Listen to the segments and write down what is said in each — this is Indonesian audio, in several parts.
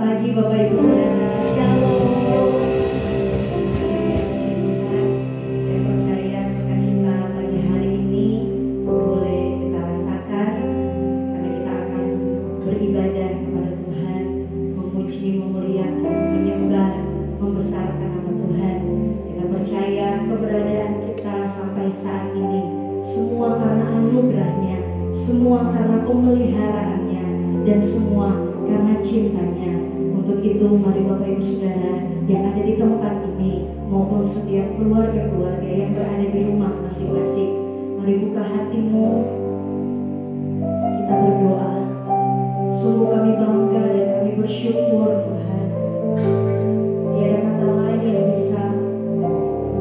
pagi Bapak Ibu Saudara. Shalom. Saya percaya sukacita pagi hari ini boleh kita rasakan karena kita akan beribadah kepada Tuhan, memuji, memuliakan, menyembah, membesarkan nama Tuhan. Kita percaya keberadaan kita sampai saat ini semua karena anugerahnya, semua karena pemeliharaannya, dan semua karena cintanya. Untuk itu mari Bapak Ibu Saudara yang ada di tempat ini maupun setiap keluarga-keluarga yang berada di rumah masing-masing, mari buka hatimu, kita berdoa. Sungguh kami bangga dan kami bersyukur Tuhan. Tiada kata lain yang bisa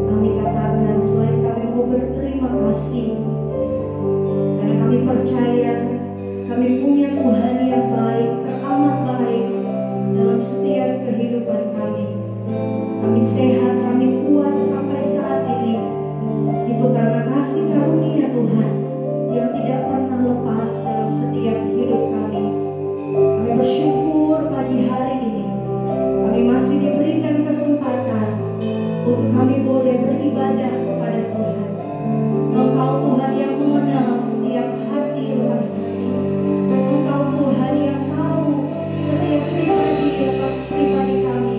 kami katakan selain kami mau berterima kasih, karena kami percaya kami punya Tuhan yang baik, teramat baik dalam setiap kehidupan kami. Kami sehat, kami kuat sampai saat ini. Itu karena kasih karunia Tuhan yang tidak pernah lepas dalam setiap hidup kami. Kami bersyukur pagi hari ini kami masih diberikan kesempatan untuk kami boleh beribadah kepada Tuhan. Engkau Tuhan yang mengenal setiap hati lepas hati. Engkau Tuhan yang tahu setiap pribadi lepas pribadi kami.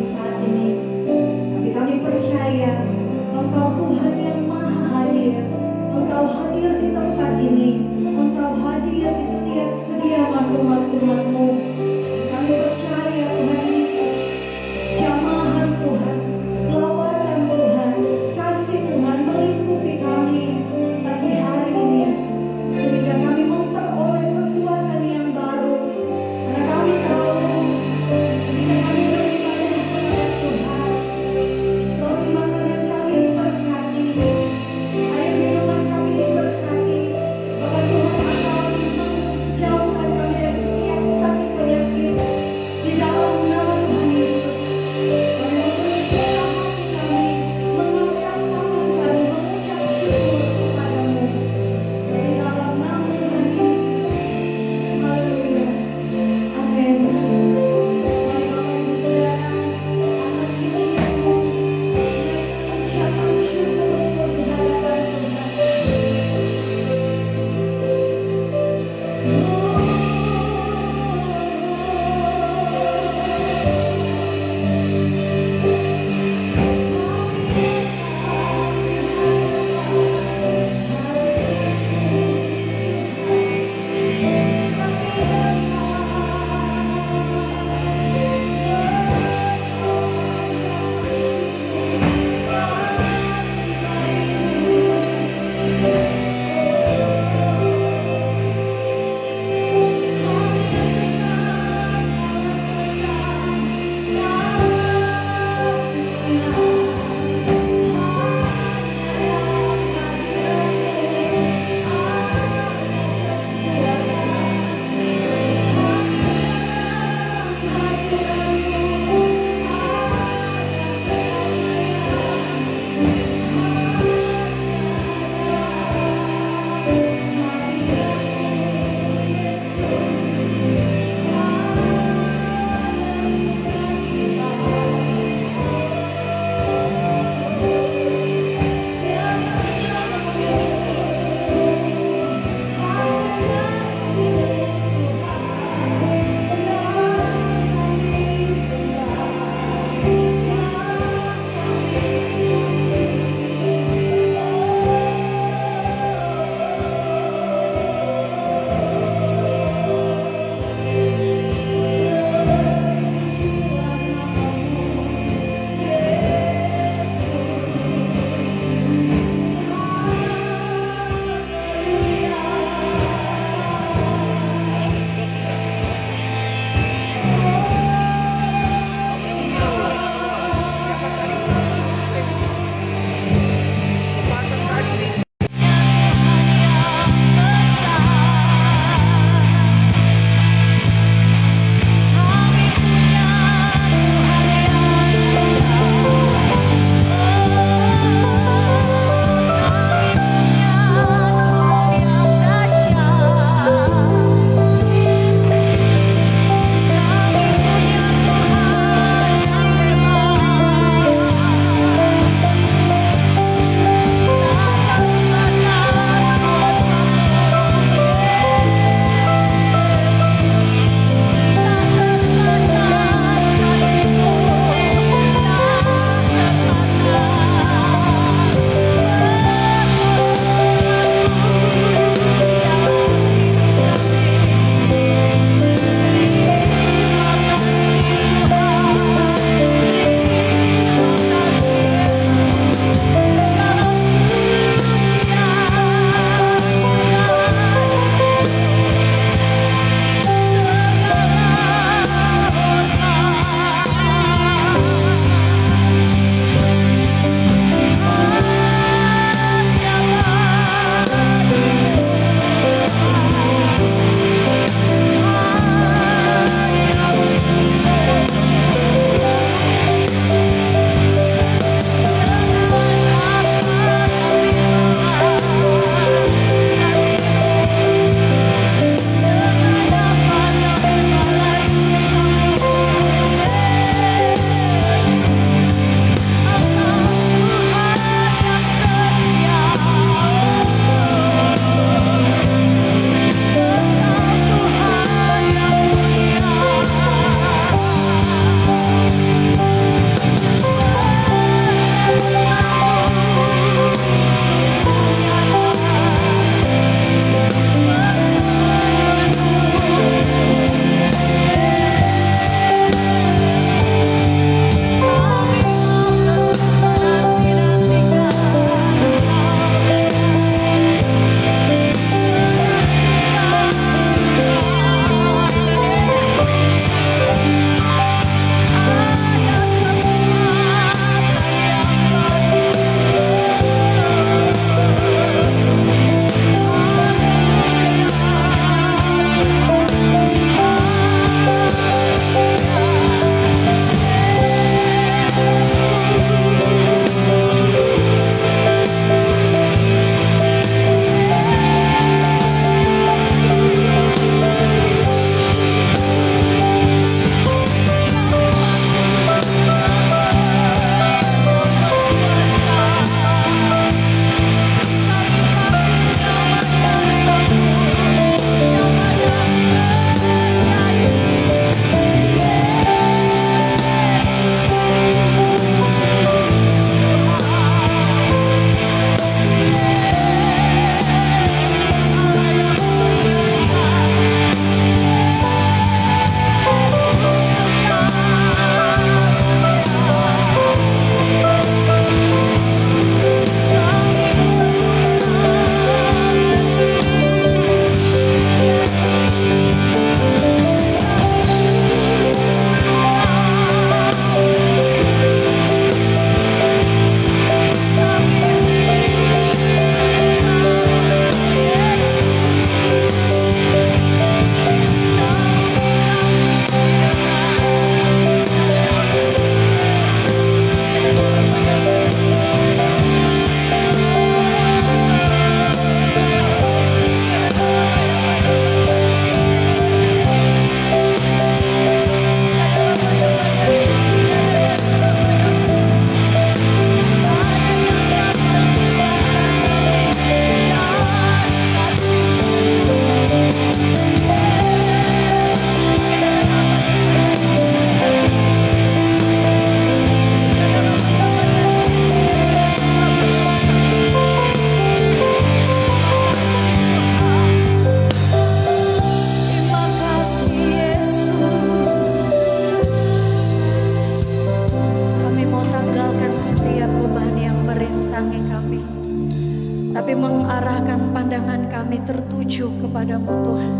tapi mengarahkan pandangan kami tertuju kepadamu Tuhan.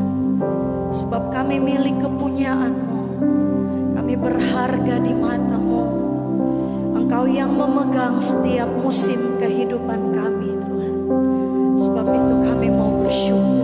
Sebab kami milik kepunyaan-Mu, kami berharga di mata-Mu. Engkau yang memegang setiap musim kehidupan kami Tuhan. Sebab itu kami mau bersyukur.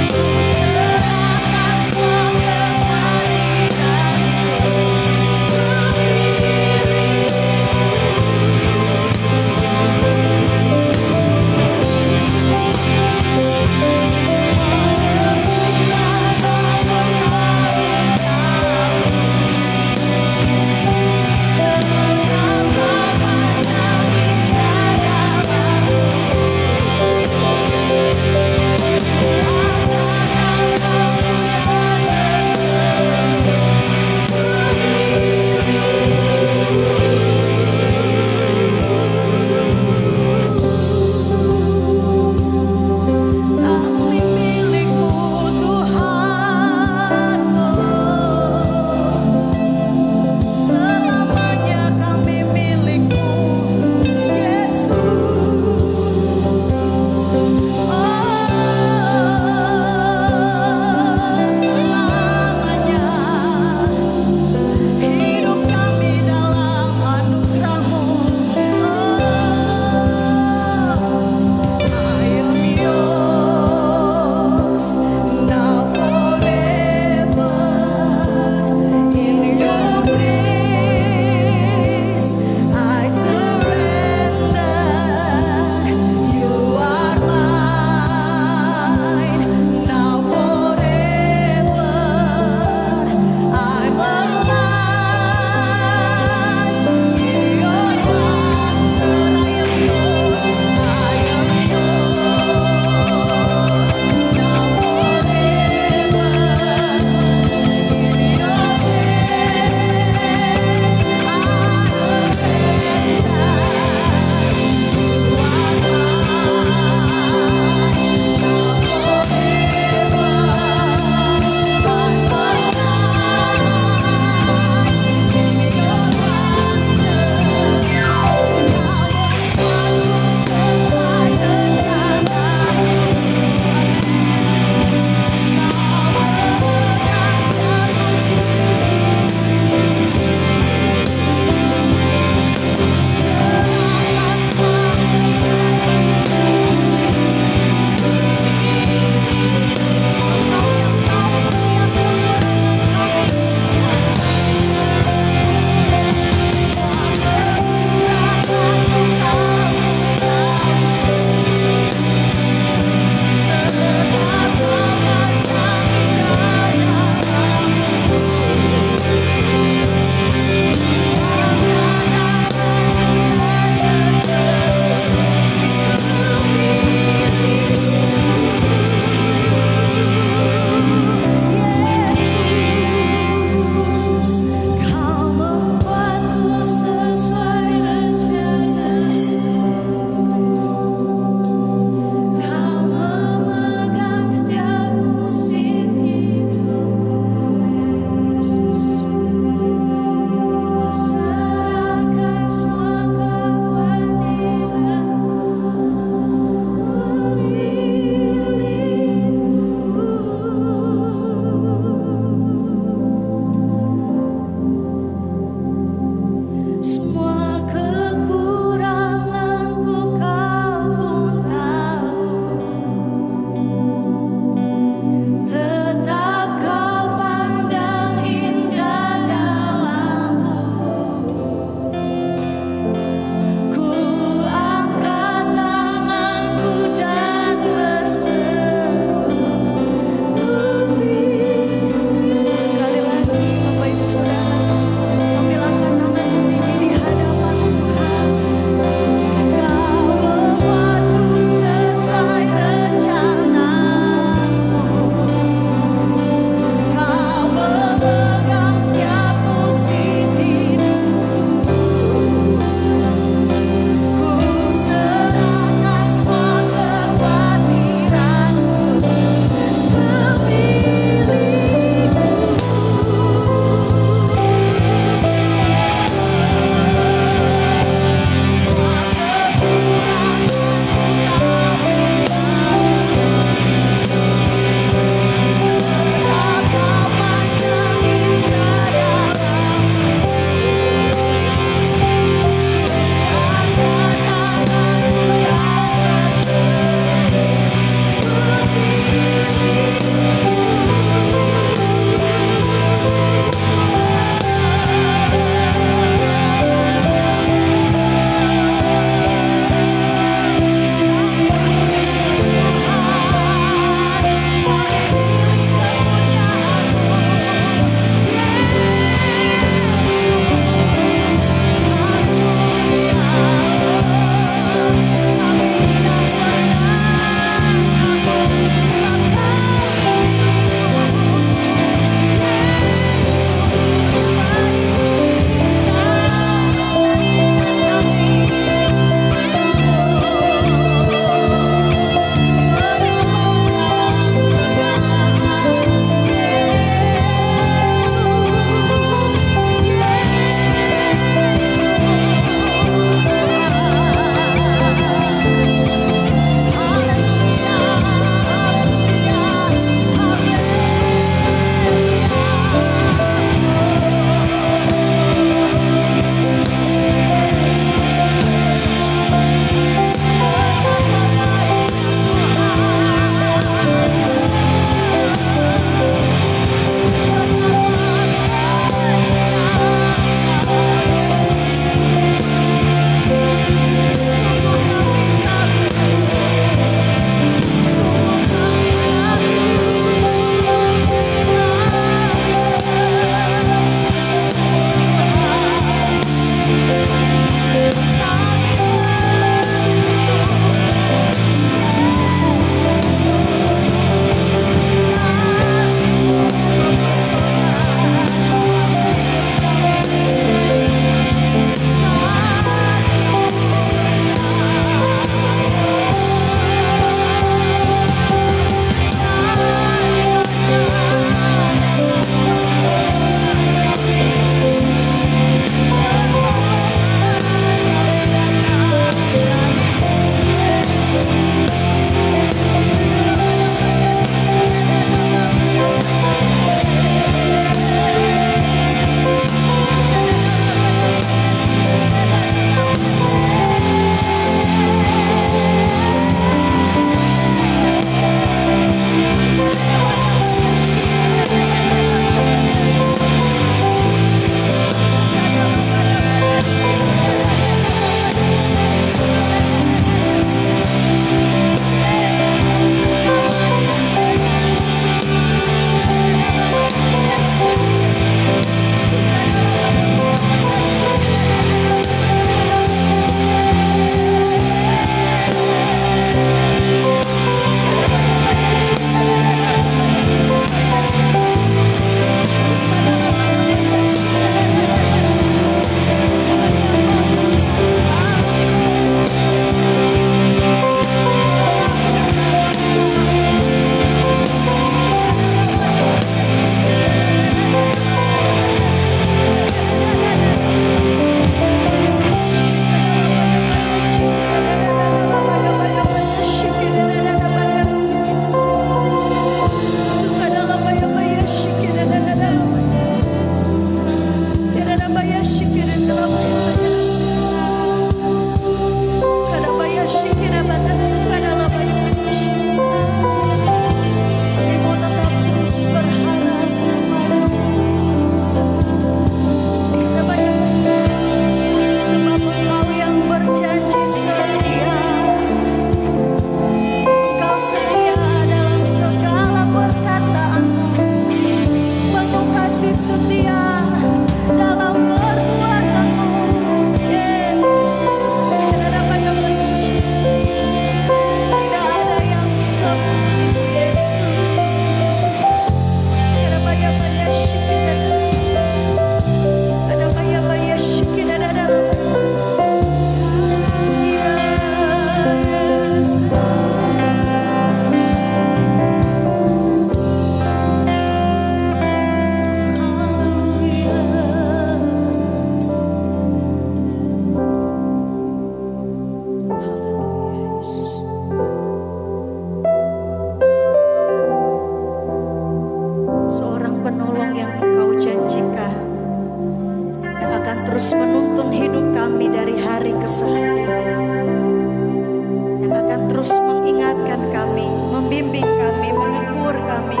membimbing kami, menegur kami.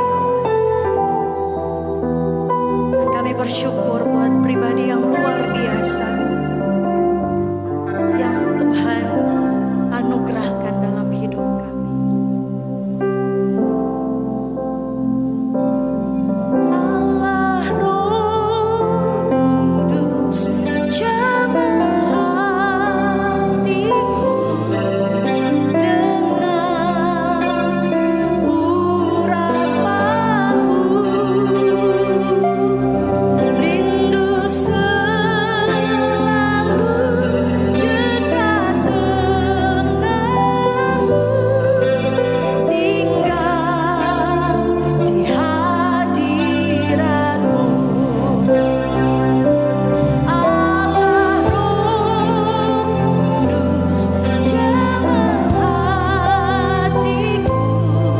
Dan kami bersyukur buat pribadi yang luar biasa yang Tuhan anugerahkan dalam hidup kami. Allah Roh Kudus, jamah hatiku dengan urapanmu, rindu selalu dekat denganmu, tinggal di hadiratmu. Allah Roh Kudus, jamah hatiku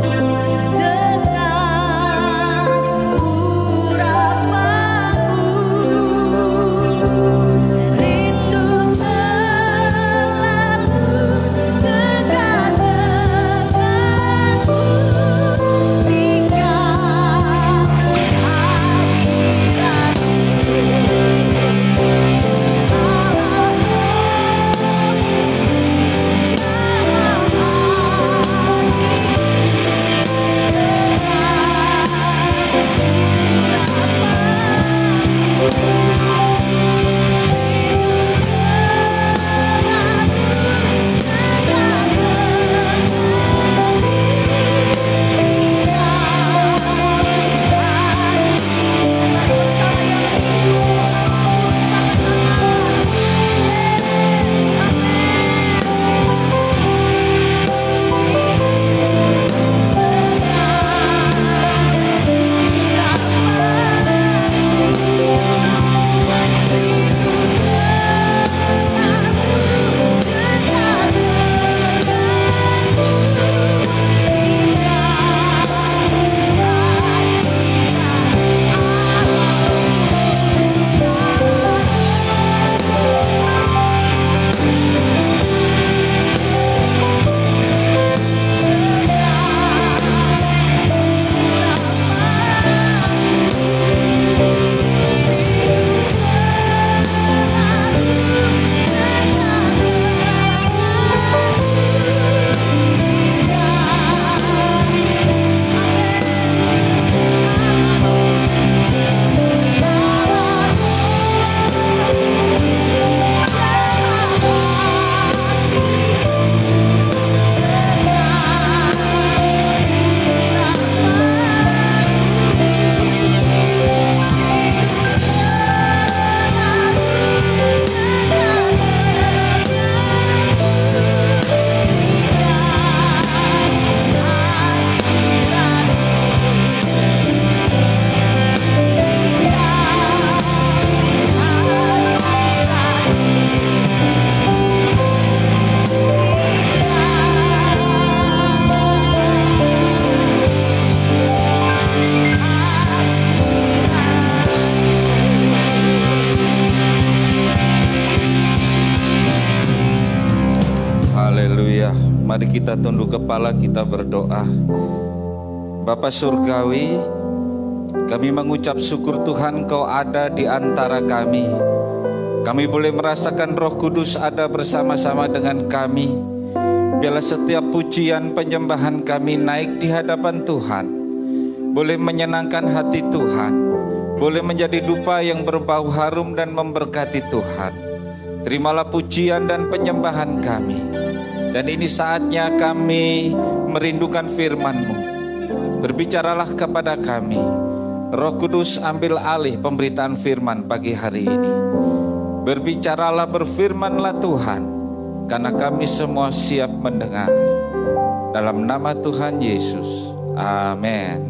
dengan urapanmu, rindu selalu dekat denganmu, tinggal di Haleluya. Mari kita tunduk kepala, kita berdoa. Bapa Surgawi, kami mengucap syukur Tuhan Kau ada di antara kami. Kami boleh merasakan Roh Kudus ada bersama-sama dengan kami. Biarlah setiap pujian penyembahan kami naik di hadapan Tuhan, boleh menyenangkan hati Tuhan, boleh menjadi dupa yang berbau harum dan memberkati Tuhan. Terimalah pujian dan penyembahan kami. Dan ini saatnya kami merindukan firman-Mu. Berbicaralah kepada kami. Roh Kudus, ambil alih pemberitaan firman pagi hari ini. Berbicaralah, berfirmanlah Tuhan, karena kami semua siap mendengar. Dalam nama Tuhan Yesus. Amin.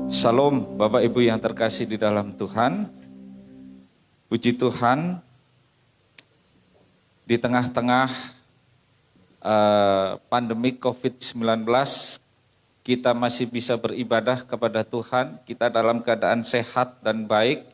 Salam Bapak Ibu yang terkasih di dalam Tuhan. Puji Tuhan, di tengah-tengah pandemi COVID-19, kita masih bisa beribadah kepada Tuhan. Kita dalam keadaan sehat dan baik.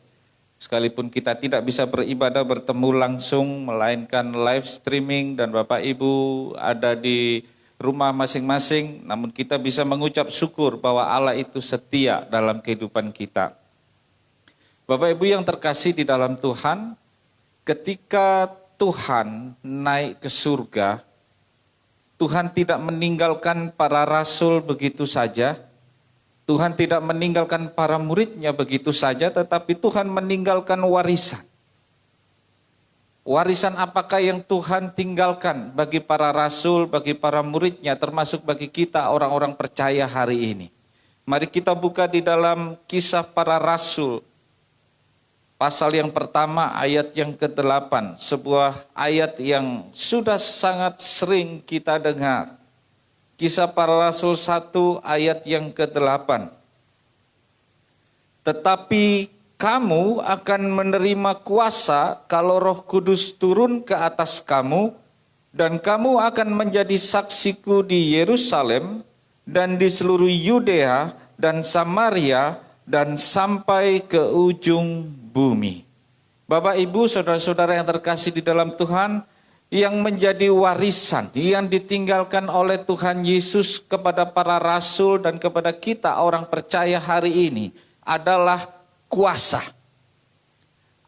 Sekalipun kita tidak bisa beribadah bertemu langsung, melainkan live streaming, dan Bapak Ibu ada di rumah masing-masing, namun kita bisa mengucap syukur bahwa Allah itu setia dalam kehidupan kita. Bapak Ibu yang terkasih di dalam Tuhan, ketika Tuhan naik ke surga, Tuhan tidak meninggalkan para rasul begitu saja. Tuhan tidak meninggalkan para muridnya begitu saja, tetapi Tuhan meninggalkan warisan. Warisan apakah yang Tuhan tinggalkan bagi para rasul, bagi para muridnya, termasuk bagi kita orang-orang percaya hari ini? Mari kita buka di dalam Kisah Para Rasul, pasal yang pertama ayat yang ke-8, sebuah ayat yang sudah sangat sering kita dengar. Kisah Para Rasul 1 ayat yang ke-8. Tetapi kamu akan menerima kuasa kalau Roh Kudus turun ke atas kamu, dan kamu akan menjadi saksiku di Yerusalem dan di seluruh Yudea dan Samaria dan sampai ke ujung bumi. Bapak, Ibu, saudara-saudara yang terkasih di dalam Tuhan, yang menjadi warisan yang ditinggalkan oleh Tuhan Yesus kepada para rasul dan kepada kita orang percaya hari ini adalah kuasa.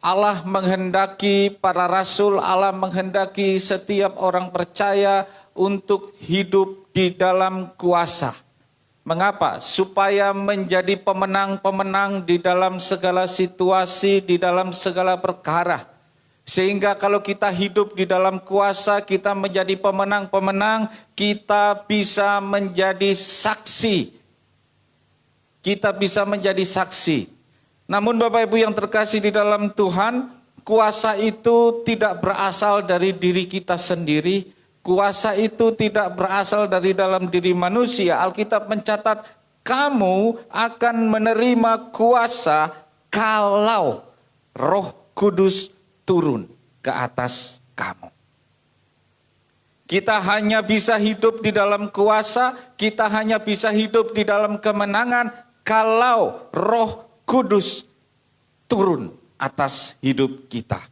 Allah menghendaki para rasul, Allah menghendaki setiap orang percaya untuk hidup di dalam kuasa. Mengapa? Supaya menjadi pemenang-pemenang di dalam segala situasi, di dalam segala perkara. Sehingga kalau kita hidup di dalam kuasa, kita menjadi pemenang-pemenang, kita bisa menjadi saksi. Kita bisa menjadi saksi. Namun Bapak Ibu yang terkasih di dalam Tuhan, kuasa itu tidak berasal dari diri kita sendiri. Kuasa itu tidak berasal dari dalam diri manusia. Alkitab mencatat, kamu akan menerima kuasa kalau Roh Kudus turun ke atas kamu. Kita hanya bisa hidup di dalam kuasa, kita hanya bisa hidup di dalam kemenangan kalau Roh Kudus turun atas hidup kita.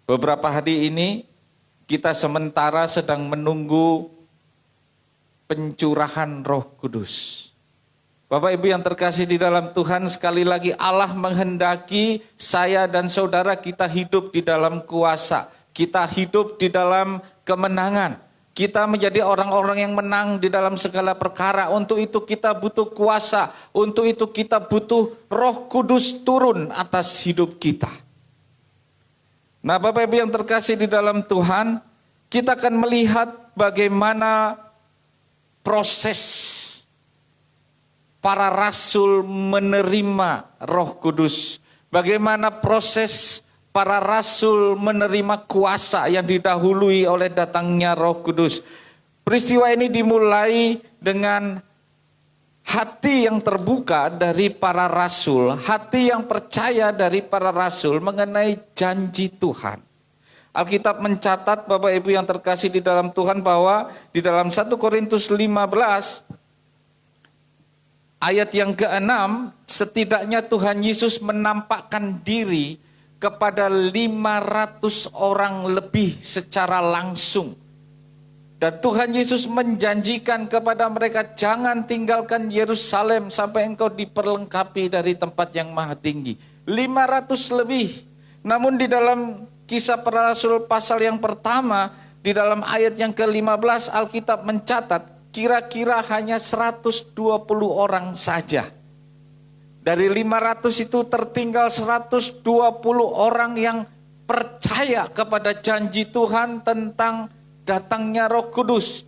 Beberapa hari ini kita sementara sedang menunggu pencurahan Roh Kudus. Bapak Ibu yang terkasih di dalam Tuhan, sekali lagi Allah menghendaki saya dan saudara kita hidup di dalam kuasa. Kita hidup di dalam kemenangan. Kita menjadi orang-orang yang menang di dalam segala perkara. Untuk itu kita butuh kuasa. Untuk itu kita butuh Roh Kudus turun atas hidup kita. Nah, Bapak Ibu yang terkasih di dalam Tuhan, kita akan melihat bagaimana proses para rasul menerima Roh Kudus. Bagaimana proses para rasul menerima kuasa yang didahului oleh datangnya Roh Kudus. Peristiwa ini dimulai dengan hati yang terbuka dari para rasul, hati yang percaya dari para rasul mengenai janji Tuhan. Alkitab mencatat, Bapak Ibu yang terkasih di dalam Tuhan, bahwa di dalam 1 Korintus 15 ayat yang ke-6, setidaknya Tuhan Yesus menampakkan diri kepada 500 orang lebih secara langsung. Dan Tuhan Yesus menjanjikan kepada mereka, jangan tinggalkan Yerusalem sampai engkau diperlengkapi dari tempat yang maha tinggi. 500 lebih. Namun di dalam Kisah Para Rasul pasal yang pertama, di dalam ayat yang ke-15, Alkitab mencatat kira-kira hanya 120 orang saja. Dari 500 itu tertinggal 120 orang yang percaya kepada janji Tuhan tentang datangnya Roh Kudus.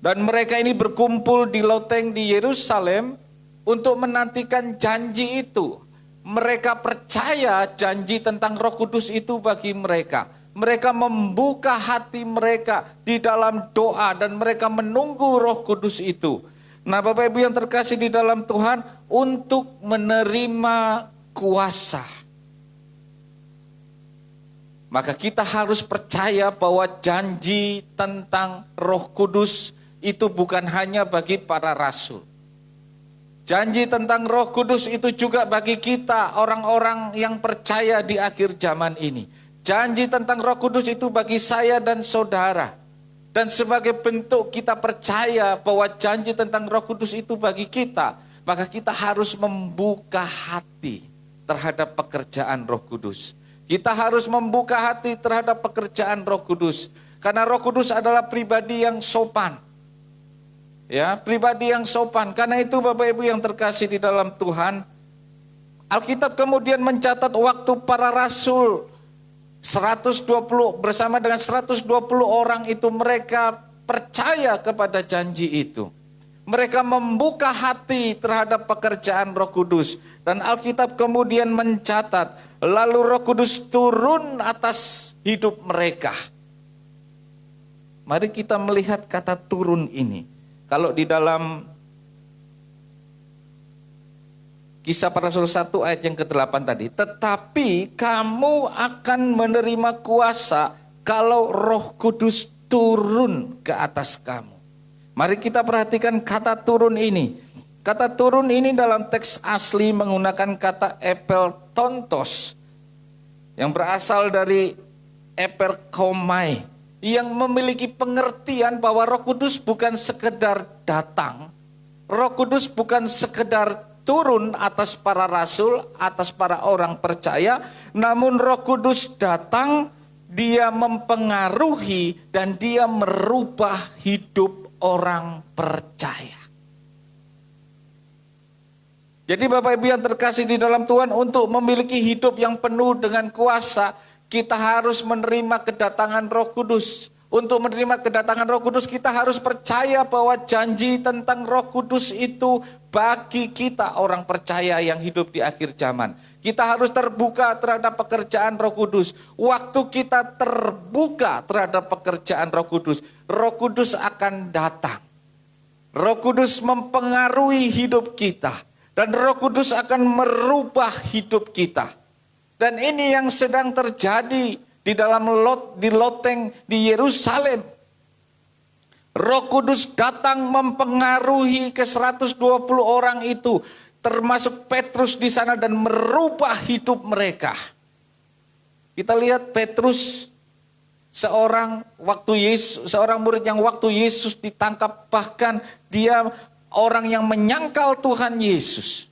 Dan mereka ini berkumpul di loteng di Yerusalem untuk menantikan janji itu. Mereka percaya janji tentang Roh Kudus itu bagi mereka. Mereka membuka hati mereka di dalam doa dan mereka menunggu Roh Kudus itu. Nah, Bapak Ibu yang terkasih di dalam Tuhan, untuk menerima kuasa, maka kita harus percaya bahwa janji tentang Roh Kudus itu bukan hanya bagi para rasul. Janji tentang Roh Kudus itu juga bagi kita, orang-orang yang percaya di akhir zaman ini. Janji tentang Roh Kudus itu bagi saya dan saudara. Dan sebagai bentuk kita percaya bahwa janji tentang Roh Kudus itu bagi kita, maka kita harus membuka hati terhadap pekerjaan Roh Kudus. Kita harus membuka hati terhadap pekerjaan Roh Kudus. Karena Roh Kudus adalah pribadi yang sopan. Ya, pribadi yang sopan. Karena itu Bapak Ibu yang terkasih di dalam Tuhan, Alkitab kemudian mencatat waktu para rasul 120 bersama dengan 120 orang itu mereka percaya kepada janji itu. Mereka membuka hati terhadap pekerjaan Roh Kudus. Dan Alkitab kemudian mencatat, lalu Roh Kudus turun atas hidup mereka. Mari kita melihat kata turun ini. Kalau di dalam Kisah Para Rasul 1 ayat yang ke-8 tadi. Tetapi kamu akan menerima kuasa kalau Roh Kudus turun ke atas kamu. Mari kita perhatikan kata turun ini. Kata turun ini dalam teks asli menggunakan kata epeltontos. Yang berasal dari eperkomai. Yang memiliki pengertian bahwa Roh Kudus bukan sekedar datang. Roh Kudus bukan sekedar turun atas para rasul, atas para orang percaya, namun Roh Kudus datang, dia mempengaruhi dan dia merubah hidup orang percaya. Jadi Bapak Ibu yang terkasih di dalam Tuhan, untuk memiliki hidup yang penuh dengan kuasa, kita harus menerima kedatangan Roh Kudus. Untuk menerima kedatangan Roh Kudus, kita harus percaya bahwa janji tentang Roh Kudus itu bagi kita orang percaya yang hidup di akhir zaman. Kita harus terbuka terhadap pekerjaan Roh Kudus. Waktu kita terbuka terhadap pekerjaan Roh Kudus akan datang. Roh Kudus mempengaruhi hidup kita. Dan Roh Kudus akan merubah hidup kita. Dan ini yang sedang terjadi di dalam loteng di Yerusalem. Roh Kudus datang mempengaruhi ke 120 orang itu, termasuk Petrus di sana, dan merubah hidup mereka. Kita lihat Petrus, seorang murid yang waktu Yesus ditangkap, bahkan dia orang yang menyangkal Tuhan Yesus.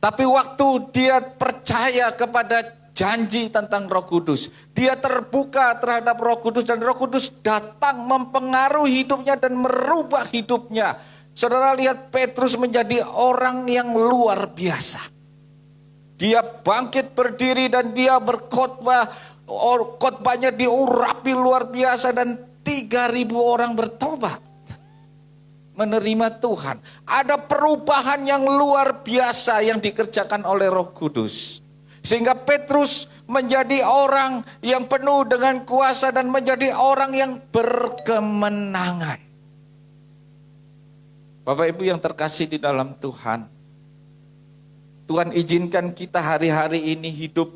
Tapi waktu dia percaya kepada janji tentang Roh Kudus, dia terbuka terhadap Roh Kudus, dan Roh Kudus datang mempengaruhi hidupnya dan merubah hidupnya. Saudara lihat, Petrus menjadi orang yang luar biasa. Dia bangkit berdiri dan dia berkhotbah. Khotbahnya diurapi luar biasa dan 3.000 orang bertobat, menerima Tuhan. Ada perubahan yang luar biasa yang dikerjakan oleh Roh Kudus. Sehingga Petrus menjadi orang yang penuh dengan kuasa dan menjadi orang yang berkemenangan. Bapak Ibu yang terkasih di dalam Tuhan, Tuhan izinkan kita hari-hari ini hidup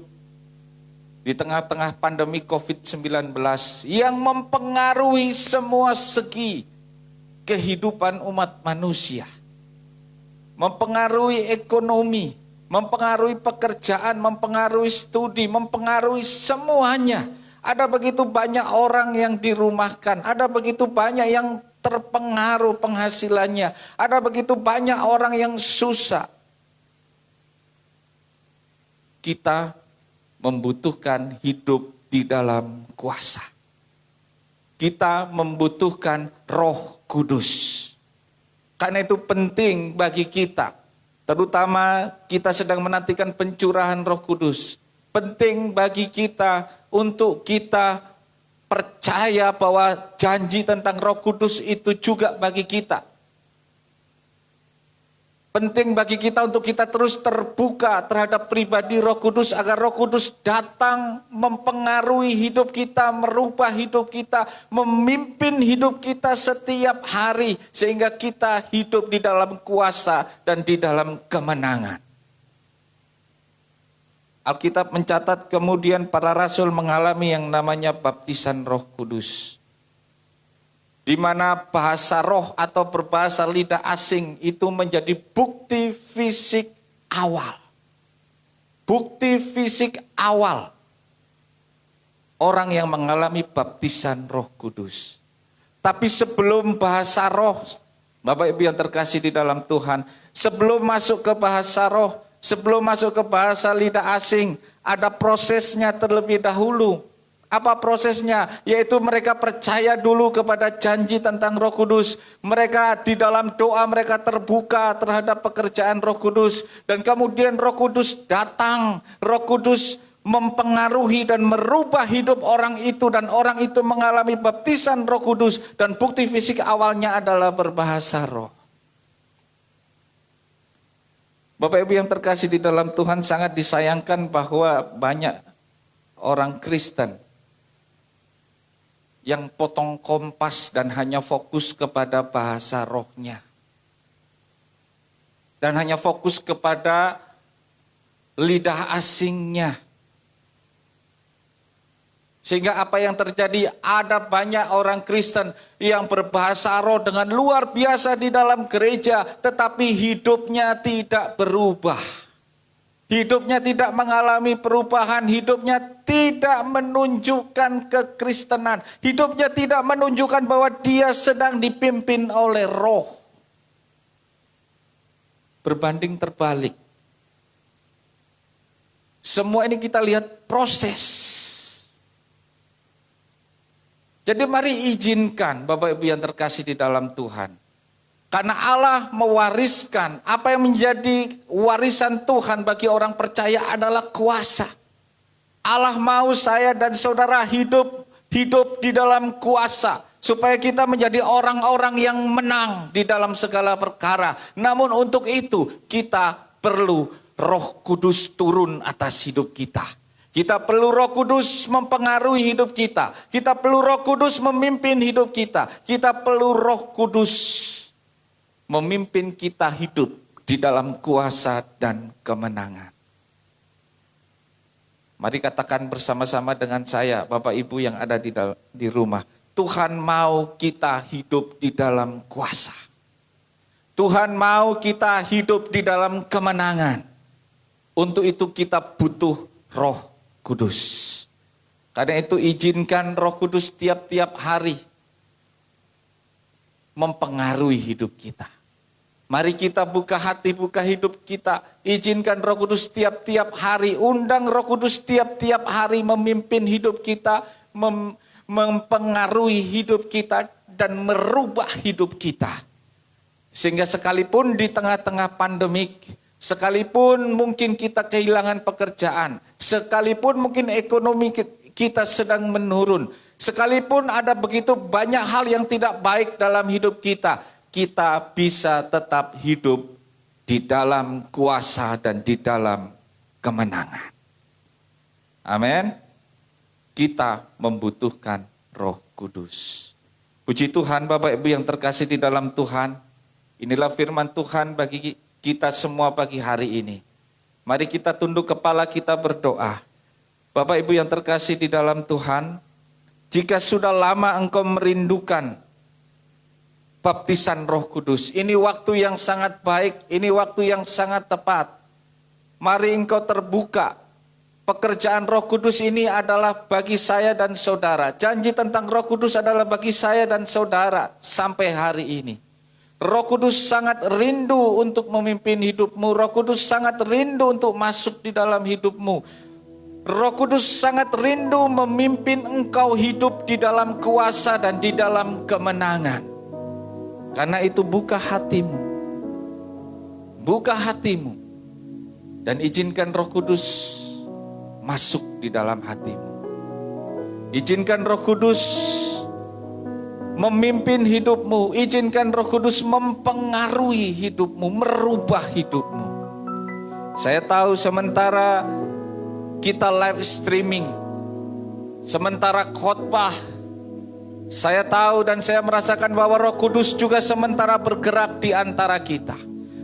di tengah-tengah pandemi COVID-19 yang mempengaruhi semua segi kehidupan umat manusia. Mempengaruhi ekonomi, mempengaruhi pekerjaan, mempengaruhi studi, mempengaruhi semuanya. Ada begitu banyak orang yang dirumahkan, ada begitu banyak yang terpengaruh penghasilannya, ada begitu banyak orang yang susah. Kita membutuhkan hidup di dalam kuasa. Kita membutuhkan Roh Kudus. Karena itu penting bagi kita, terutama kita sedang menantikan pencurahan Roh Kudus. Penting bagi kita untuk kita percaya bahwa janji tentang Roh Kudus itu juga bagi kita. Penting bagi kita untuk kita terus terbuka terhadap pribadi Roh Kudus, agar Roh Kudus datang mempengaruhi hidup kita, merubah hidup kita, memimpin hidup kita setiap hari, sehingga kita hidup di dalam kuasa dan di dalam kemenangan. Alkitab mencatat kemudian para rasul mengalami yang namanya baptisan Roh Kudus, di mana bahasa roh atau berbahasa lidah asing itu menjadi bukti fisik awal. Bukti fisik awal orang yang mengalami baptisan Roh Kudus. Tapi sebelum bahasa roh, Bapak Ibu yang terkasih di dalam Tuhan, sebelum masuk ke bahasa roh, sebelum masuk ke bahasa lidah asing, ada prosesnya terlebih dahulu. Apa prosesnya? Yaitu mereka percaya dulu kepada janji tentang Roh Kudus. Mereka di dalam doa mereka terbuka terhadap pekerjaan Roh Kudus. Dan kemudian Roh Kudus datang. Roh Kudus mempengaruhi dan merubah hidup orang itu. Dan orang itu mengalami baptisan Roh Kudus. Dan bukti fisik awalnya adalah berbahasa roh. Bapak Ibu yang terkasih di dalam Tuhan, sangat disayangkan bahwa banyak orang Kristen yang potong kompas dan hanya fokus kepada bahasa rohnya. Dan hanya fokus kepada lidah asingnya. Sehingga apa yang terjadi, ada banyak orang Kristen yang berbahasa roh dengan luar biasa di dalam gereja, tetapi hidupnya tidak berubah. Hidupnya tidak mengalami perubahan, hidupnya tidak menunjukkan kekristenan, hidupnya tidak menunjukkan bahwa dia sedang dipimpin oleh roh. Berbanding terbalik. Semua ini kita lihat proses. Jadi mari izinkan Bapak Ibu yang terkasih di dalam Tuhan. Karena Allah mewariskan, apa yang menjadi warisan Tuhan bagi orang percaya adalah kuasa. Allah mau saya dan saudara hidup di dalam kuasa. Supaya kita menjadi orang-orang yang menang di dalam segala perkara. Namun untuk itu kita perlu Roh Kudus turun atas hidup kita. Kita perlu Roh Kudus mempengaruhi hidup kita. Kita perlu Roh Kudus memimpin hidup kita. Kita perlu Roh Kudus memimpin kita hidup di dalam kuasa dan kemenangan. Mari katakan bersama-sama dengan saya, Bapak Ibu yang ada di rumah. Tuhan mau kita hidup di dalam kuasa. Tuhan mau kita hidup di dalam kemenangan. Untuk itu kita butuh Roh Kudus. Karena itu izinkan Roh Kudus tiap-tiap hari mempengaruhi hidup kita. Mari kita buka hati, buka hidup kita. Izinkan Roh Kudus tiap-tiap hari. Undang Roh Kudus tiap-tiap hari memimpin hidup kita. Mempengaruhi hidup kita. Dan merubah hidup kita. Sehingga sekalipun di tengah-tengah pandemik. Sekalipun mungkin kita kehilangan pekerjaan. Sekalipun mungkin ekonomi kita sedang menurun. Sekalipun ada begitu banyak hal yang tidak baik dalam hidup kita. Kita bisa tetap hidup di dalam kuasa dan di dalam kemenangan. Amin. Kita membutuhkan Roh Kudus. Puji Tuhan Bapak Ibu yang terkasih di dalam Tuhan. Inilah firman Tuhan bagi kita semua pagi hari ini. Mari kita tunduk kepala, kita berdoa. Bapak Ibu yang terkasih di dalam Tuhan, jika sudah lama engkau merindukan baptisan Roh Kudus, ini waktu yang sangat baik, ini waktu yang sangat tepat. Mari engkau terbuka. Pekerjaan Roh Kudus ini adalah bagi saya dan saudara. Janji tentang Roh Kudus adalah bagi saya dan saudara sampai hari ini. Roh Kudus sangat rindu untuk memimpin hidupmu. Roh Kudus sangat rindu untuk masuk di dalam hidupmu. Roh Kudus sangat rindu memimpin engkau hidup di dalam kuasa dan di dalam kemenangan. Karena itu buka hatimu. Buka hatimu. Dan izinkan Roh Kudus masuk di dalam hatimu. Izinkan Roh Kudus memimpin hidupmu. Izinkan Roh Kudus mempengaruhi hidupmu, merubah hidupmu. Saya tahu sementara kita live streaming, sementara khotbah, saya tahu dan saya merasakan bahwa Roh Kudus juga sementara bergerak di antara kita.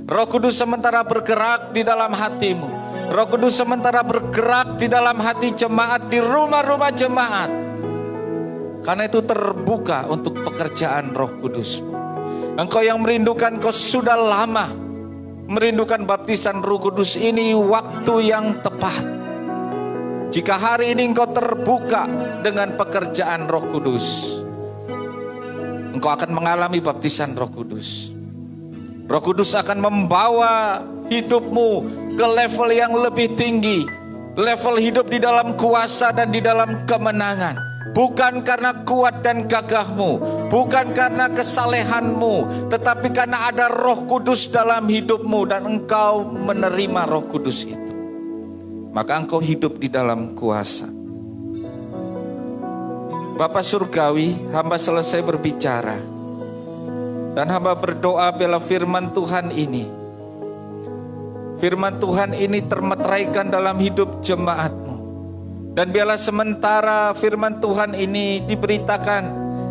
Roh Kudus sementara bergerak di dalam hatimu. Roh Kudus sementara bergerak di dalam hati jemaat, di rumah-rumah jemaat. Karena itu terbuka untuk pekerjaan Roh Kudus. Engkau yang merindukan, kau sudah lama merindukan baptisan Roh Kudus, ini waktu yang tepat. Jika hari ini engkau terbuka dengan pekerjaan Roh Kudus, engkau engkau akan mengalami baptisan Roh Kudus. Roh Kudus akan membawa hidupmu ke level yang lebih tinggi, level hidup di dalam kuasa dan di dalam kemenangan. Bukan karena kuat dan gagahmu, bukan karena kesalehanmu, tetapi karena ada Roh Kudus dalam hidupmu dan engkau menerima Roh Kudus itu. Maka engkau hidup di dalam kuasa. Bapa Surgawi, hamba selesai berbicara. Dan hamba berdoa bila firman Tuhan ini. Firman Tuhan ini termeteraikan dalam hidup jemaat. Dan biarlah sementara firman Tuhan ini diberitakan,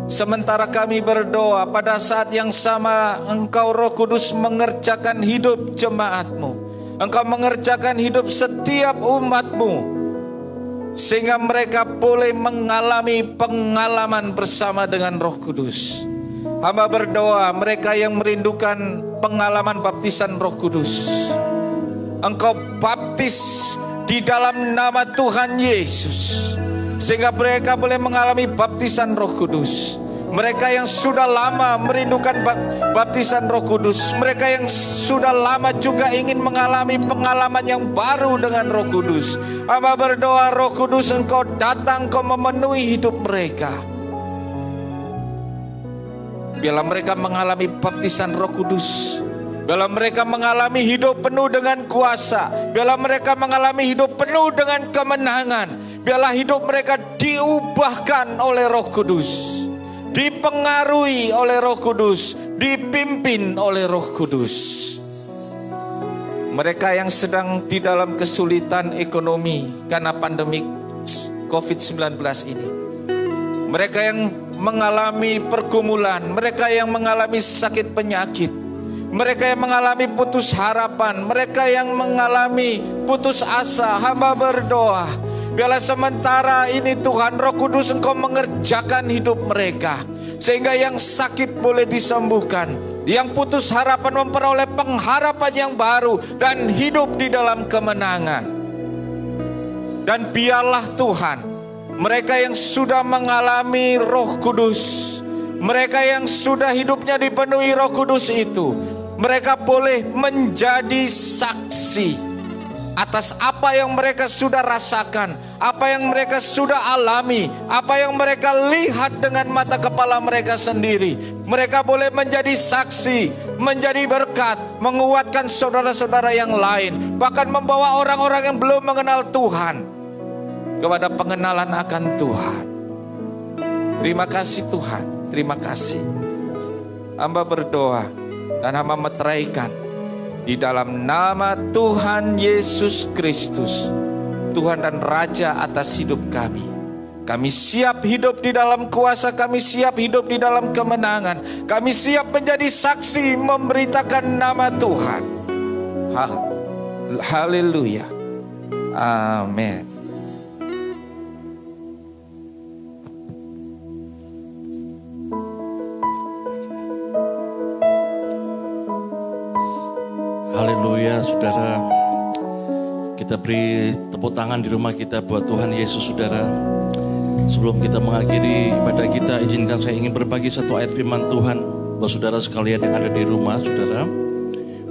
sementara kami berdoa, pada saat yang sama Engkau Roh Kudus mengerjakan hidup jemaat-Mu. Engkau mengerjakan hidup setiap umat-Mu, sehingga mereka boleh mengalami pengalaman bersama dengan Roh Kudus. Hamba berdoa, mereka yang merindukan pengalaman baptisan Roh Kudus, Engkau baptis di dalam nama Tuhan Yesus, sehingga mereka boleh mengalami baptisan Roh Kudus. Mereka yang sudah lama merindukan baptisan Roh Kudus, mereka yang sudah lama juga ingin mengalami pengalaman yang baru dengan Roh Kudus. Hamba berdoa, Roh Kudus, Engkau datang, Engkau memenuhi hidup mereka. Biarlah mereka mengalami baptisan Roh Kudus. Biarlah mereka mengalami hidup penuh dengan kuasa. Biarlah mereka mengalami hidup penuh dengan kemenangan. Biarlah hidup mereka diubahkan oleh Roh Kudus, dipengaruhi oleh Roh Kudus, dipimpin oleh Roh Kudus. Mereka yang sedang di dalam kesulitan ekonomi karena pandemi COVID-19 ini, mereka yang mengalami pergumulan, mereka yang mengalami sakit penyakit, mereka yang mengalami putus harapan, mereka yang mengalami putus asa, hamba berdoa, biarlah sementara ini Tuhan Roh Kudus Engkau mengerjakan hidup mereka, sehingga yang sakit boleh disembuhkan, yang putus harapan memperoleh pengharapan yang baru dan hidup di dalam kemenangan. Dan biarlah Tuhan, mereka yang sudah mengalami Roh Kudus, mereka yang sudah hidupnya dipenuhi Roh Kudus itu, mereka boleh menjadi saksi atas apa yang mereka sudah rasakan, apa yang mereka sudah alami, apa yang mereka lihat dengan mata kepala mereka sendiri. Mereka boleh menjadi saksi, menjadi berkat, menguatkan saudara-saudara yang lain, bahkan membawa orang-orang yang belum mengenal Tuhan kepada pengenalan akan Tuhan. Terima kasih Tuhan, terima kasih. Hamba berdoa dan hamba meteraikan di dalam nama Tuhan Yesus Kristus, Tuhan dan Raja atas hidup kami. Kami siap hidup di dalam kuasa, kami siap hidup di dalam kemenangan, kami siap menjadi saksi memberitakan nama Tuhan. Haleluya. Amin. Haleluya, saudara. Kita beri tepuk tangan di rumah kita buat Tuhan Yesus, saudara. Sebelum kita mengakhiri ibadah kita, izinkan saya ingin berbagi satu ayat firman Tuhan buat saudara sekalian yang ada di rumah, saudara.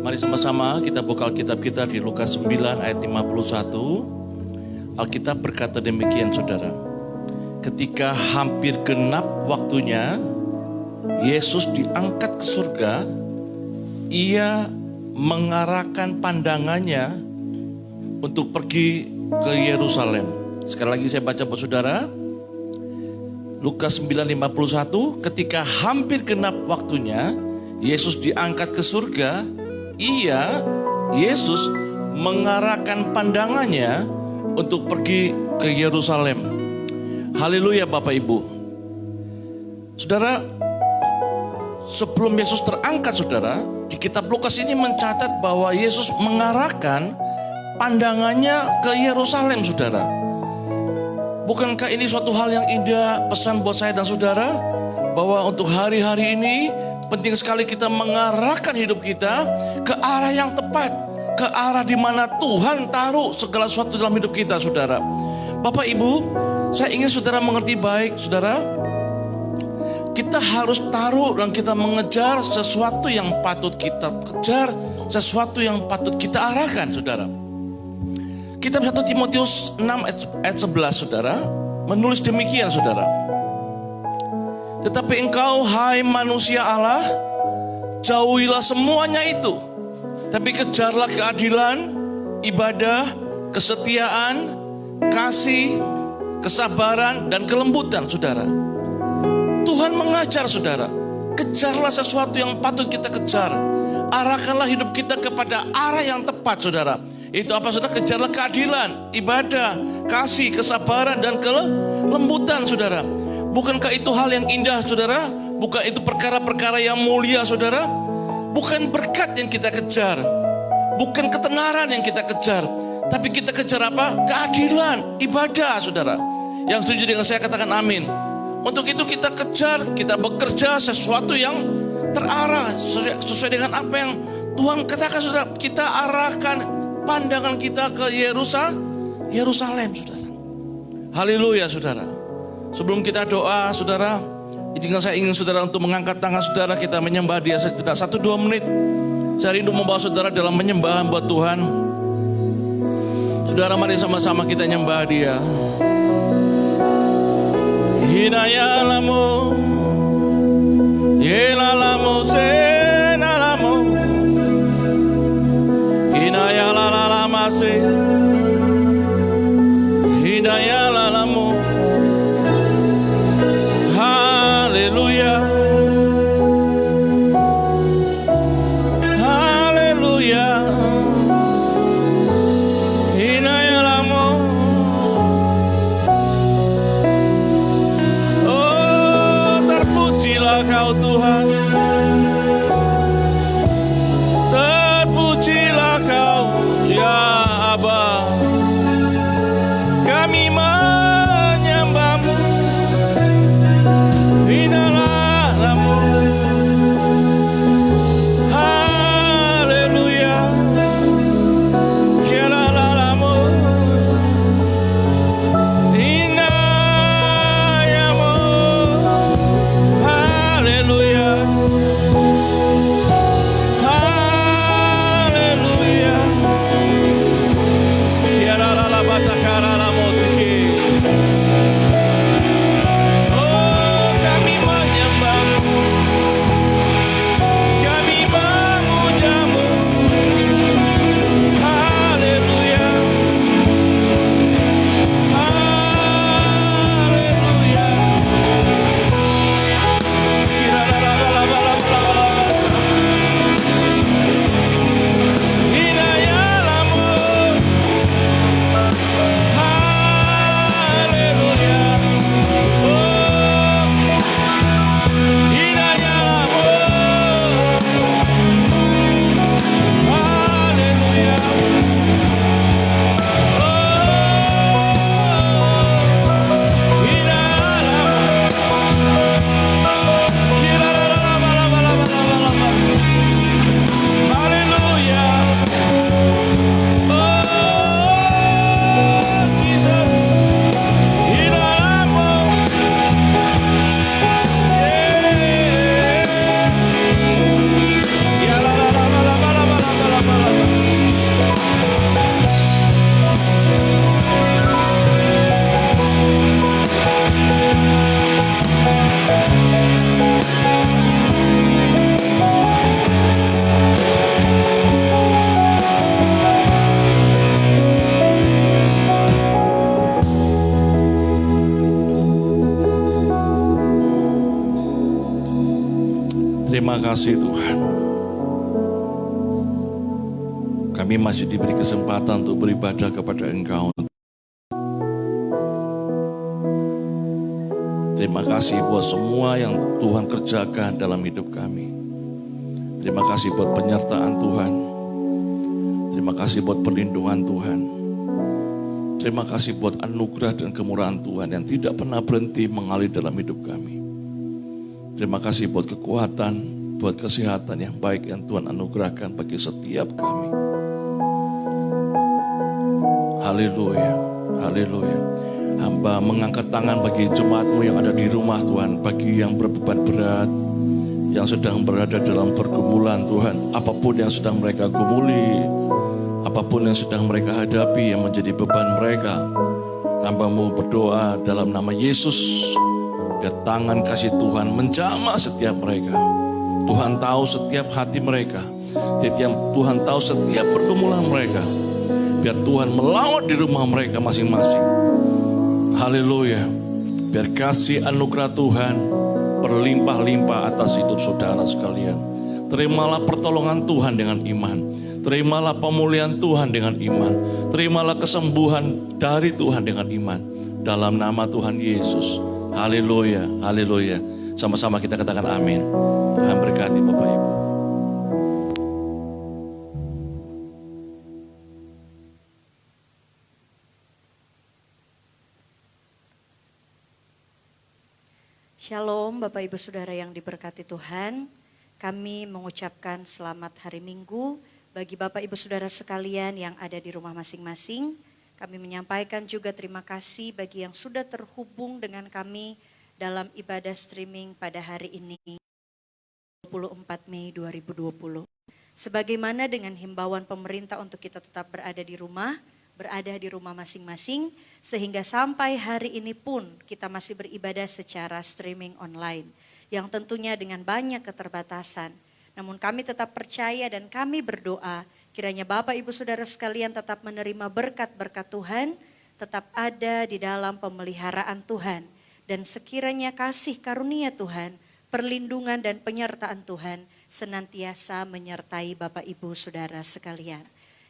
Mari sama-sama kita buka Alkitab kita di Lukas 9 ayat 51. Alkitab berkata demikian, saudara. Ketika hampir genap waktunya, Yesus diangkat ke surga. Ia mengarahkan pandangannya untuk pergi ke Yerusalem. Sekali lagi saya baca buat saudara. Lukas 9:51, ketika hampir genap waktunya, Yesus diangkat ke surga. Yesus mengarahkan pandangannya untuk pergi ke Yerusalem. Haleluya Bapak Ibu. Saudara, sebelum Yesus terangkat, saudara, di kitab Lukas ini mencatat bahwa Yesus mengarahkan pandangannya ke Yerusalem, saudara. Bukankah ini suatu hal yang indah, pesan buat saya dan saudara, bahwa untuk hari-hari ini penting sekali kita mengarahkan hidup kita ke arah yang tepat, ke arah di mana Tuhan taruh segala sesuatu dalam hidup kita, saudara. Bapak Ibu, saya ingin saudara mengerti baik, saudara. kita harus taruh dan kita mengejar sesuatu yang patut kita kejar, sesuatu yang patut kita arahkan, saudara. Kitab 1 Timotius 6 ayat 11, saudara, menulis demikian, saudara. Tetapi engkau, hai manusia Allah, jauhilah semuanya itu, tapi kejarlah keadilan, ibadah, kesetiaan, kasih, kesabaran, dan kelembutan, saudara. Tuhan mengajar, saudara, kejarlah sesuatu yang patut kita kejar. Arahkanlah hidup kita kepada arah yang tepat, saudara. Itu apa, saudara? Kejarlah keadilan, ibadah, kasih, kesabaran, dan kelembutan, saudara. Bukankah itu hal yang indah, saudara? Bukan itu perkara-perkara yang mulia, saudara? Bukan berkat yang kita kejar, bukan ketenaran yang kita kejar, tapi kita kejar apa? Keadilan, ibadah, saudara. Yang setuju dengan saya katakan amin. Untuk itu kita kejar, kita bekerja sesuatu yang terarah sesuai dengan apa yang Tuhan katakan, saudara. Kita arahkan pandangan kita ke Yerusalem, saudara. Haleluya, saudara. Sebelum kita doa, saudara, saya ingin saudara untuk mengangkat tangan saudara, kita menyembah Dia sejenak 1-2 menit. Saya rindu membawa saudara dalam menyembah buat Tuhan. Saudara, mari sama-sama kita nyembah Dia. Hinayalamu, yelalamu, senalamu, hinayalalamase, hinayalalamu. Haleluya, haleluya, hinayalamu. Oh, terpujilah Kau Tuhan, terpujilah Kau ya Aba. Kami menyembah-Mu, hinayalamu. Haleluya, hinayalamu, hinayamu. Haleluya, haleluya, hinayalabatakaramu tiki. Oh, kami menyembah-Mu, kami memuja-Mu. Haleluya, haleluya. Hinayalamu, haleluya. Oh, hinayalamu, haleluya. Oh, hinayalamu, haleluya. Oh, Jesus, hinayalamu. Ya la la la la la la la la la la la. Terima kasih Tuhan. Kami masih diberi kesempatan untuk beribadah kepada Engkau. Terima kasih buat semua yang Tuhan kerjakan dalam hidup kami. Terima kasih buat penyertaan Tuhan. Terima kasih buat perlindungan Tuhan. Terima kasih buat anugerah dan kemurahan Tuhan yang tidak pernah berhenti mengalir dalam hidup kami. Terima kasih buat kekuatan, buat kesehatan yang baik yang Tuhan anugerahkan bagi setiap kami. Haleluya, haleluya, Hamba mengangkat tangan bagi jemaat-Mu yang ada di rumah Tuhan, bagi yang berbeban berat, yang sedang berada dalam pergumulan Tuhan, apapun yang sedang mereka gumuli, apapun yang sedang mereka hadapi yang menjadi beban mereka, hamba-Mu berdoa dalam nama Yesus, biar tangan kasih Tuhan menjamah setiap mereka. Tuhan tahu setiap hati mereka, Tuhan tahu setiap pergumulan mereka, biar Tuhan melawat di rumah mereka masing-masing. Haleluya. Biar kasih anugerah Tuhan berlimpah-limpah atas hidup saudara sekalian. Terimalah pertolongan Tuhan dengan iman. Terimalah pemulihan Tuhan dengan iman. Terimalah kesembuhan dari Tuhan dengan iman. Dalam nama Tuhan Yesus. Haleluya, haleluya. Sama-sama kita katakan amin. Tuhan berkati Bapak Ibu. Shalom Bapak Ibu Saudara yang diberkati Tuhan. Kami mengucapkan selamat hari Minggu bagi Bapak Ibu Saudara sekalian yang ada di rumah masing-masing. Kami menyampaikan juga terima kasih bagi yang sudah terhubung dengan kami dalam ibadah streaming pada hari ini 24 Mei 2020. Sebagaimana dengan himbauan pemerintah untuk kita tetap berada di rumah masing-masing, sehingga sampai hari ini pun kita masih beribadah secara streaming online, yang tentunya dengan banyak keterbatasan. Namun kami tetap percaya dan kami berdoa, kiranya Bapak Ibu Saudara sekalian tetap menerima berkat-berkat Tuhan, tetap ada di dalam pemeliharaan Tuhan, dan sekiranya kasih karunia Tuhan, perlindungan dan penyertaan Tuhan senantiasa menyertai Bapak Ibu Saudara sekalian.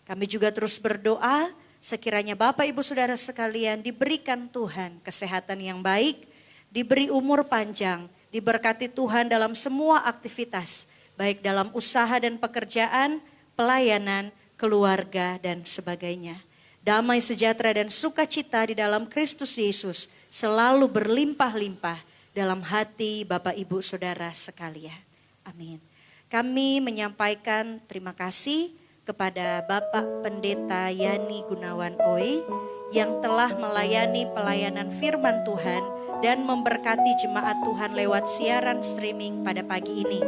Kami juga terus berdoa, sekiranya Bapak Ibu Saudara sekalian diberikan Tuhan kesehatan yang baik, diberi umur panjang, diberkati Tuhan dalam semua aktivitas, baik dalam usaha dan pekerjaan, pelayanan, keluarga dan sebagainya. Damai sejahtera dan sukacita di dalam Kristus Yesus selalu berlimpah-limpah dalam hati Bapak Ibu Saudara sekalian. Amin. Kami menyampaikan terima kasih kepada Bapak Pendeta Yani Gunawan Oi yang telah melayani pelayanan firman Tuhan dan memberkati jemaat Tuhan lewat siaran streaming pada pagi ini.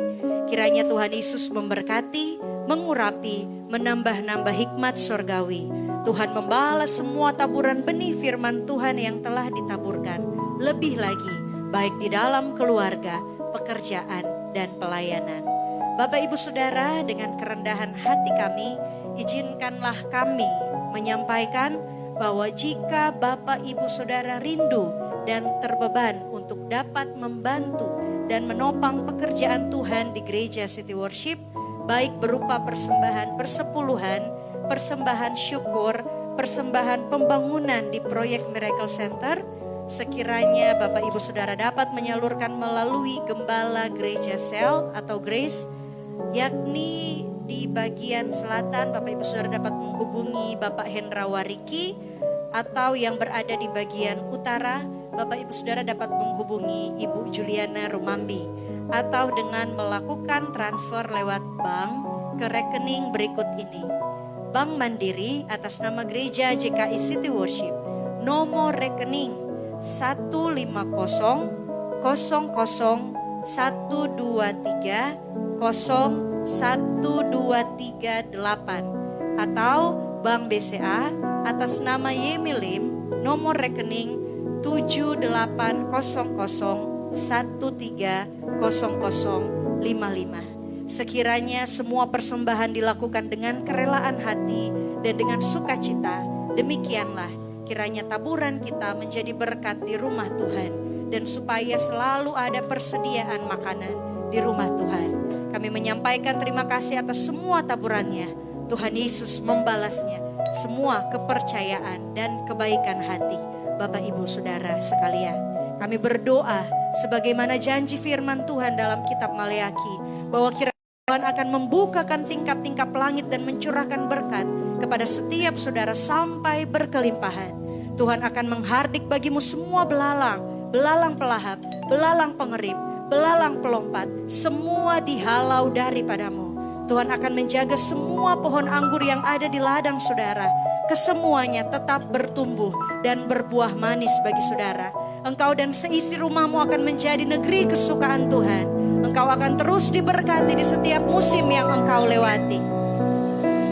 Kiranya Tuhan Yesus memberkati, mengurapi, menambah-nambah hikmat surgawi. Tuhan membalas semua taburan benih firman Tuhan yang telah ditaburkan. Lebih lagi, baik di dalam keluarga, pekerjaan, dan pelayanan. Bapak Ibu Saudara, dengan kerendahan hati kami, izinkanlah kami menyampaikan bahwa jika Bapak Ibu Saudara rindu dan terbeban untuk dapat membantu dan menopang pekerjaan Tuhan di Gereja City Worship, baik berupa persembahan persepuluhan, persembahan syukur, persembahan pembangunan di proyek Miracle Center, sekiranya Bapak Ibu Saudara dapat menyalurkan melalui Gembala Gereja Sel atau Grace, yakni di bagian selatan Bapak Ibu Saudara dapat menghubungi Bapak Hendra Wariki, atau yang berada di bagian utara Bapak Ibu Saudara dapat menghubungi Ibu Juliana Rumambi, atau dengan melakukan transfer lewat bank ke rekening berikut ini. Bank Mandiri atas nama Gereja JKI City Worship, nomor rekening 1500123012338, atau Bank BCA atas nama Yemilim, nomor rekening 7800130055. Sekiranya semua persembahan dilakukan dengan kerelaan hati dan dengan sukacita, demikianlah kiranya taburan kita menjadi berkat di rumah Tuhan, dan supaya selalu ada persediaan makanan di rumah Tuhan. Kami menyampaikan terima kasih atas semua taburannya. Tuhan Yesus membalasnya semua kepercayaan dan kebaikan hati Bapak Ibu Saudara sekalian. Kami berdoa sebagaimana janji firman Tuhan dalam kitab Maleaki, bahwa kiranya Tuhan akan membukakan tingkap-tingkap langit dan mencurahkan berkat kepada setiap saudara sampai berkelimpahan. Tuhan akan menghardik bagimu semua belalang, belalang pelahap, belalang pengerip, belalang pelompat, semua dihalau daripadamu. Tuhan akan menjaga semua pohon anggur yang ada di ladang saudara, kesemuanya tetap bertumbuh dan berbuah manis bagi saudara. Engkau dan seisi rumahmu akan menjadi negeri kesukaan Tuhan. Engkau akan terus diberkati di setiap musim yang engkau lewati.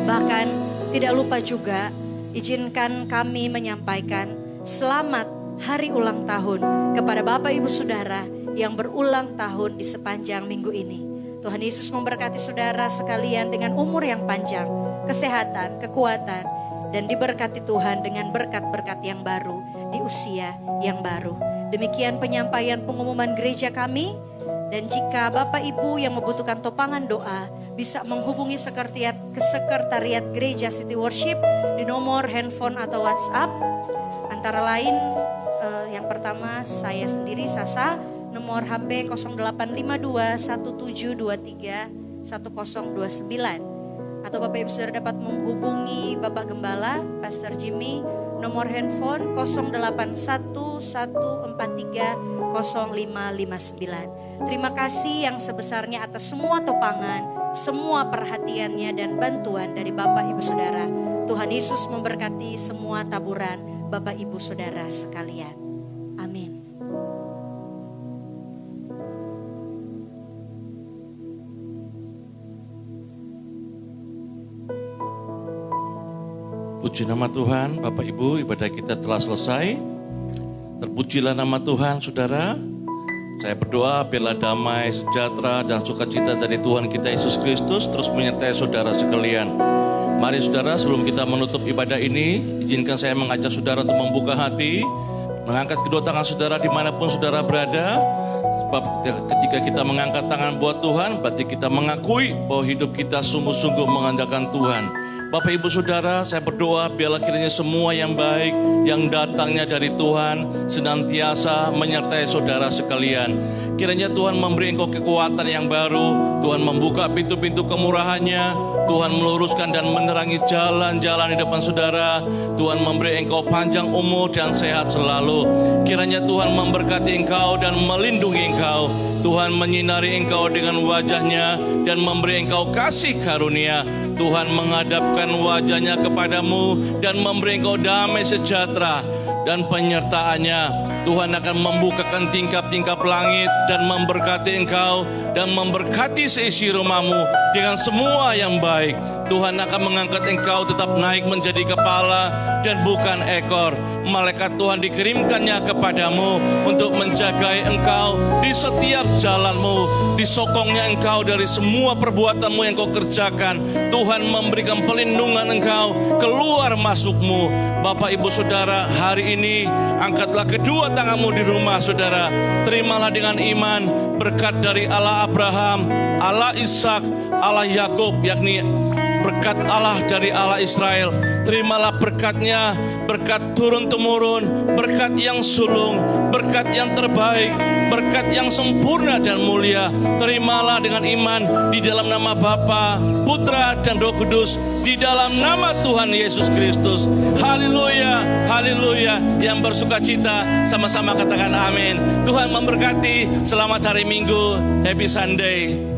Bahkan tidak lupa juga, izinkan kami menyampaikan selamat hari ulang tahun kepada Bapak Ibu Saudara yang berulang tahun di sepanjang minggu ini. Tuhan Yesus memberkati saudara sekalian dengan umur yang panjang, kesehatan, kekuatan, dan diberkati Tuhan dengan berkat-berkat yang baru di usia yang baru. Demikian penyampaian pengumuman gereja kami. Dan jika Bapak Ibu yang membutuhkan topangan doa bisa menghubungi sekretariat gereja City Worship di nomor handphone atau WhatsApp. Antara lain yang pertama saya sendiri Sasa, nomor HP 0852 1723 1029. Atau Bapak Ibu Saudara dapat menghubungi Bapak Gembala Pastor Jimmy, nomor handphone 081 143 0559. Terima kasih yang sebesarnya atas semua topangan, semua perhatiannya dan bantuan dari Bapak Ibu Saudara. Tuhan Yesus memberkati semua taburan Bapak Ibu Saudara sekalian. Amin. Puji nama Tuhan, Bapak Ibu, ibadah kita telah selesai. Terpujilah nama Tuhan, saudara. Saya berdoa biarlah damai, sejahtera, dan sukacita dari Tuhan kita Yesus Kristus terus menyertai saudara sekalian. Mari saudara, sebelum kita menutup ibadah ini, izinkan saya mengajak saudara untuk membuka hati, mengangkat kedua tangan saudara dimanapun saudara berada. Sebab ketika kita mengangkat tangan buat Tuhan, berarti kita mengakui bahwa hidup kita sungguh-sungguh mengandalkan Tuhan. Bapak Ibu Saudara, saya berdoa biarlah kiranya semua yang baik yang datangnya dari Tuhan senantiasa menyertai saudara sekalian. Kiranya Tuhan memberi engkau kekuatan yang baru, Tuhan membuka pintu-pintu kemurahannya, Tuhan meluruskan dan menerangi jalan-jalan di depan saudara, Tuhan memberi engkau panjang umur dan sehat selalu. Kiranya Tuhan memberkati engkau dan melindungi engkau, Tuhan menyinari engkau dengan wajahnya dan memberi engkau kasih karunia. Tuhan menghadapkan wajahnya kepadamu dan memberi engkau damai sejahtera, dan penyertaannya Tuhan akan membukakan tingkap-tingkap langit dan memberkati engkau dan memberkati seisi rumahmu dengan semua yang baik. Tuhan akan mengangkat engkau tetap naik menjadi kepala dan bukan ekor. Malaikat Tuhan dikirimkannya kepadamu untuk menjagai engkau di setiap jalanmu, disokongnya engkau dari semua perbuatanmu yang kau kerjakan. Tuhan memberikan pelindungan engkau keluar masukmu. Bapak Ibu Saudara, hari ini angkatlah kedua tanganmu di rumah saudara. Terimalah dengan iman berkat dari Allah Abraham, Allah Ishak, Allah Yakub, yakni berkat Allah dari Allah Israel. Terimalah berkatnya, berkat turun-temurun, berkat yang sulung, berkat yang terbaik, berkat yang sempurna dan mulia. Terimalah dengan iman di dalam nama Bapa, Putra, dan Roh Kudus, di dalam nama Tuhan Yesus Kristus. Haleluya, haleluya. Yang bersuka cita sama-sama katakan amin. Tuhan memberkati. Selamat hari Minggu. Happy Sunday.